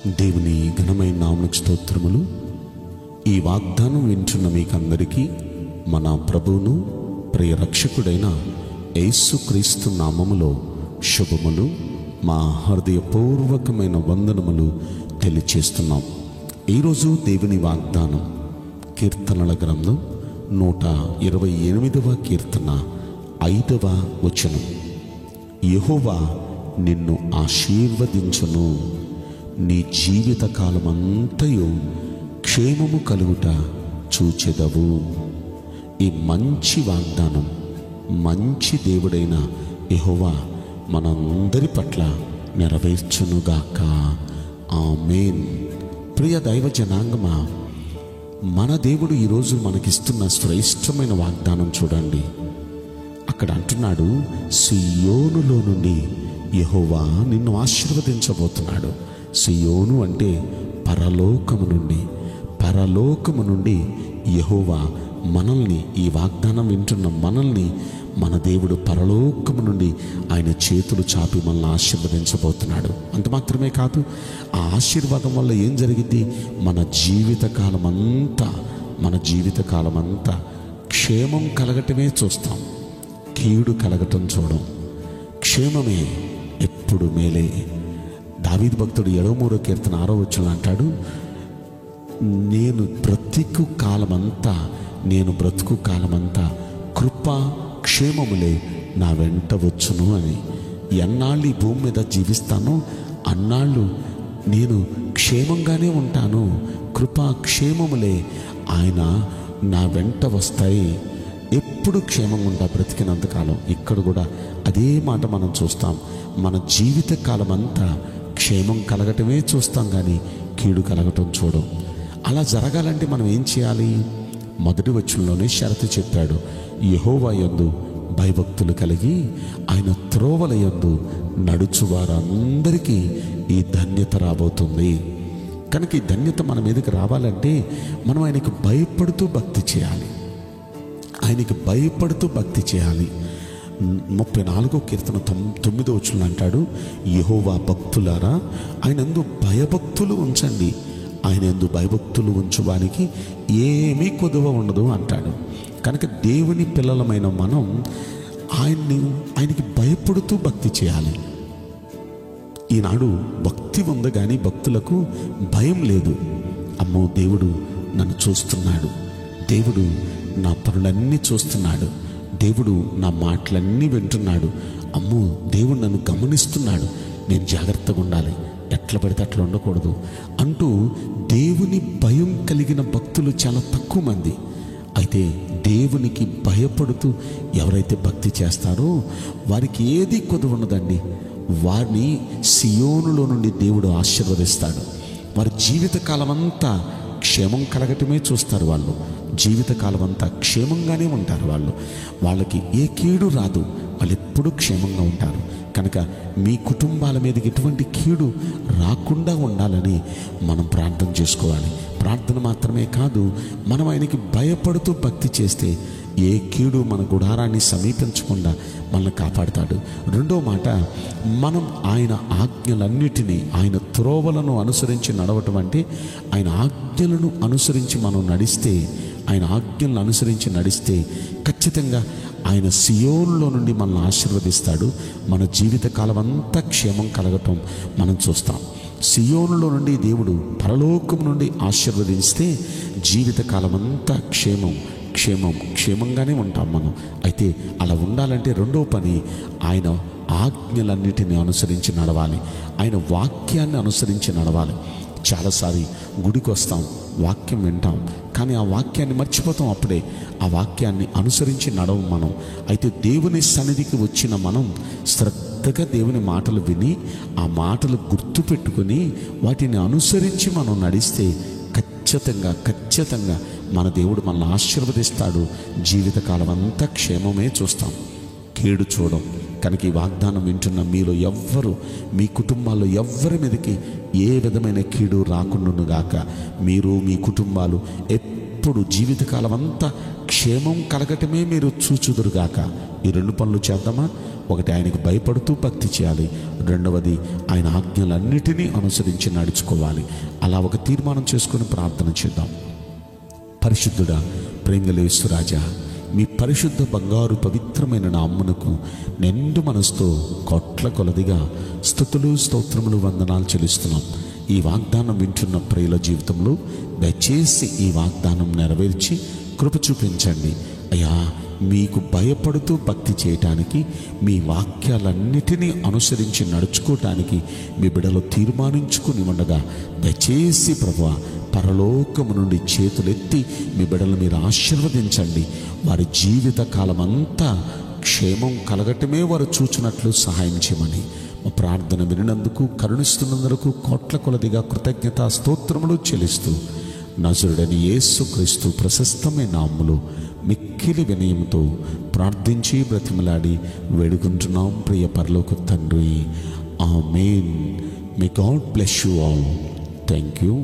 దేవుని ఘనమైన నామమునకు స్తోత్రములు. ఈ వాగ్దానం వింటున్న మీకందరికీ మన ప్రభువును ప్రియ రక్షకుడైన యేసుక్రీస్తు నామములో శుభములు, మా హృదయపూర్వకమైన వందనములు తెలియచేస్తున్నాం. ఈరోజు దేవుని వాగ్దానం కీర్తనల గ్రంథం 128వ కీర్తన 5వ వచనం. యెహోవా నిన్ను ఆశీర్వదించును, నీ జీవిత కాలమంతయు క్షేమము కలుగుట చూచెదవు. ఈ మంచి వాగ్దానం మంచి దేవుడైన యెహోవా మనందరి పట్ల నెరవేర్చునుగాక. ఆమేన్. ప్రియ దైవ జనాంగమా, మన దేవుడు ఈరోజు మనకిస్తున్న శ్రేష్టమైన వాగ్దానం చూడండి. అక్కడ అంటున్నాడు, సియోనులో నుండి యెహోవా నిన్ను ఆశీర్వదించబోతున్నాడు. సియోను అంటే పరలోకము నుండి యెహోవా మనల్ని, ఈ వాగ్దానం వింటున్న మనల్ని మన దేవుడు పరలోకము నుండి ఆయన చేతులు చాపి మనల్ని ఆశీర్వదించబోతున్నాడు. అంత మాత్రమే కాదు, ఆ ఆశీర్వాదం వల్ల ఏం జరిగింది? మన జీవితకాలమంతా క్షేమం కలగటమే చూస్తాం, కీడు కలగటం చూడం. క్షేమమే, ఎప్పుడు మేలే. దావీదు భక్తుడు 7వ కీర్తన 6వ వచనంలో అంటాడు, నేను బ్రతుకు కాలమంతా కృపా క్షేమములే నా వెంట వచ్చును అని. ఎన్నాళ్ళు ఈ భూమి మీద జీవిస్తానో అన్నాళ్ళు నేను క్షేమంగానే ఉంటాను. కృపా క్షేమములే ఆయన నా వెంట వస్తాయి. ఎప్పుడు క్షేమంగా ఉంటా బ్రతికినంతకాలం. ఇక్కడ కూడా అదే మాట మనం చూస్తాం. మన జీవిత కాలం అంతా క్షేమం కలగటమే చూస్తాం, కానీ కీడు కలగటం చూడం. అలా జరగాలంటే మనం ఏం చేయాలి? మొదటి వచనంలోనే షరతు చెప్పాడు, యెహోవా యందు భయభక్తులు కలిగి ఆయన త్రోవల యందు నడుచు వారందరికీ ఈ ధన్యత రాబోతుంది. కనుక ఈ ధన్యత మన మీదకి రావాలంటే మనం ఆయనకు భయపడుతూ భక్తి చేయాలి. 34వ కీర్తన 9వ వచనంలో అంటాడు, యెహోవా భక్తులారా ఆయన యందు భయభక్తులు ఉంచండి, ఆయన యందు భయభక్తులు ఉంచువానికి ఏమీ కొదువ ఉండదు అంటాడు. కనుక దేవుని పిల్లలమైన మనం ఆయనకి భయపడుతూ భక్తి చేయాలి. ఈనాడు భక్తి ఉంది, కానీ భక్తులకు భయం లేదు. అమ్మో, దేవుడు నన్ను చూస్తున్నాడు, దేవుడు నా పనులన్నీ చూస్తున్నాడు, దేవుడు నా మాటలన్నీ వింటున్నాడు, అమ్మో దేవుడు నన్ను గమనిస్తున్నాడు, నేను జాగ్రత్తగా ఉండాలి, ఎట్లా పడితే అట్లా ఉండకూడదు అంటూ దేవుని భయం కలిగిన భక్తులు చాలా తక్కువ మంది. అయితే దేవునికి భయపడుతూ ఎవరైతే భక్తి చేస్తారో వారికి ఏది కొదువ ఉండదండి. వారిని సియోనులో నుండి దేవుడు ఆశీర్వదిస్తాడు. వారి జీవితకాలం అంతా క్షేమం కలగటమే చూస్తారు. వాళ్ళు జీవితకాలం అంతా క్షేమంగానే ఉంటారు. వాళ్ళకి ఏ కీడు రాదు, వాళ్ళు ఎప్పుడూ క్షేమంగా ఉంటారు. కనుక మీ కుటుంబాల మీదకి ఎటువంటి కీడు రాకుండా ఉండాలని మనం ప్రార్థన చేసుకోవాలి. ప్రార్థన మాత్రమే కాదు, మనం ఆయనకి భయపడుతూ భక్తి చేస్తే ఏ కీడు మన గుడారాన్ని సమీపించకుండా మనల్ని కాపాడుతాడు. రెండో మాట, మనం ఆయన ఆజ్ఞలన్నిటినీ, ఆయన త్రోవలను అనుసరించి నడవటం అంటే ఆయన ఆజ్ఞలను అనుసరించి మనం నడిస్తే, ఆయన ఆజ్ఞలను అనుసరించి నడిస్తే ఖచ్చితంగా ఆయన సియోనులో నుండి మనల్ని ఆశీర్వదిస్తాడు. మన జీవితకాలం అంతా క్షేమం కలగటం మనం చూస్తాం. సియోనులో నుండి దేవుడు పరలోకం నుండి ఆశీర్వదిస్తే జీవితకాలం అంతా క్షేమంగానే ఉంటాం మనం. అయితే అలా ఉండాలంటే రెండో పని, ఆయన ఆజ్ఞలన్నిటిని అనుసరించి నడవాలి, ఆయన వాక్యాన్ని అనుసరించి నడవాలి. చాలాసారి గుడికి వస్తాం, వాక్యం వింటాం, కానీ ఆ వాక్యాన్ని మర్చిపోతాం. అప్పుడే ఆ వాక్యాన్ని అనుసరించి నడవం మనం. అయితే దేవుని సన్నిధికి వచ్చిన మనం శ్రద్ధగా దేవుని మాటలు విని ఆ మాటలు గుర్తు పెట్టుకుని వాటిని అనుసరించి మనం నడిస్తే ఖచ్చితంగా మన దేవుడు మనల్ని ఆశీర్వదిస్తాడు. జీవితకాలం అంతా క్షేమమే చూస్తాం, కీడు చూడం. కనుక ఈ వాగ్దానం వింటున్న మీలో ఎవ్వరు, మీ కుటుంబాల్లో ఎవ్వరి మీదకి ఏ విధమైన కీడు రాకుండానుగాక. మీరు మీ కుటుంబాలు ఎప్పుడు జీవితకాలం అంతా క్షేమం కలగటమే మీరు చూచుదురుగాక. ఈ రెండు పనులు చేద్దామా? ఒకటి, ఆయనకు భయపడుతూ భక్తి చేయాలి. రెండవది ఆయన ఆజ్ఞలన్నిటినీ అనుసరించి నడుచుకోవాలి. అలా ఒక తీర్మానం చేసుకొని ప్రార్థన చేద్దాం. పరిశుద్ధుడా, ప్రేమగల యేసురాజా, మీ పరిశుద్ధ బంగారు పవిత్రమైన నామమునకు నిండు మనసుతో కోట్ల కొలదిగా స్తుతులు, స్తోత్రములు, వందనాలు చెల్లిస్తున్నాం. ఈ వాగ్దానం వింటున్న ప్రియుల జీవితంలో దయచేసి ఈ వాగ్దానం నెరవేర్చి కృప చూపించండి అయ్యా. మీకు భయపడుతూ భక్తి చేయటానికి, మీ వాక్యాలన్నిటినీ అనుసరించి నడుచుకోవటానికి మీ బిడ్డలు తీర్మానించుకుని ఉండగా దయచేసి ప్రభువా, పరలోకము నుండి చేతులెత్తి మీ బిడ్డలు మీరు ఆశీర్వదించండి. వారి జీవిత కాలమంతా క్షేమం కలగటమే వారు చూచినట్లు సహాయం చేయమని మా ప్రార్థన వినినందుకు, కరుణిస్తున్నందుకు కోట్ల కొలదిగా కృతజ్ఞతా స్తోత్రములు చెల్లిస్తూ నజరుడని యేసుక్రీస్తు ప్రశస్తమైన నామములో మిక్కిలి వినయముతో ప్రార్థించి బ్రతిమలాడి వేడుకుంటున్నాం ప్రియ పరలోక తండ్రి. ఆమేన్. May God bless you all. Thank you.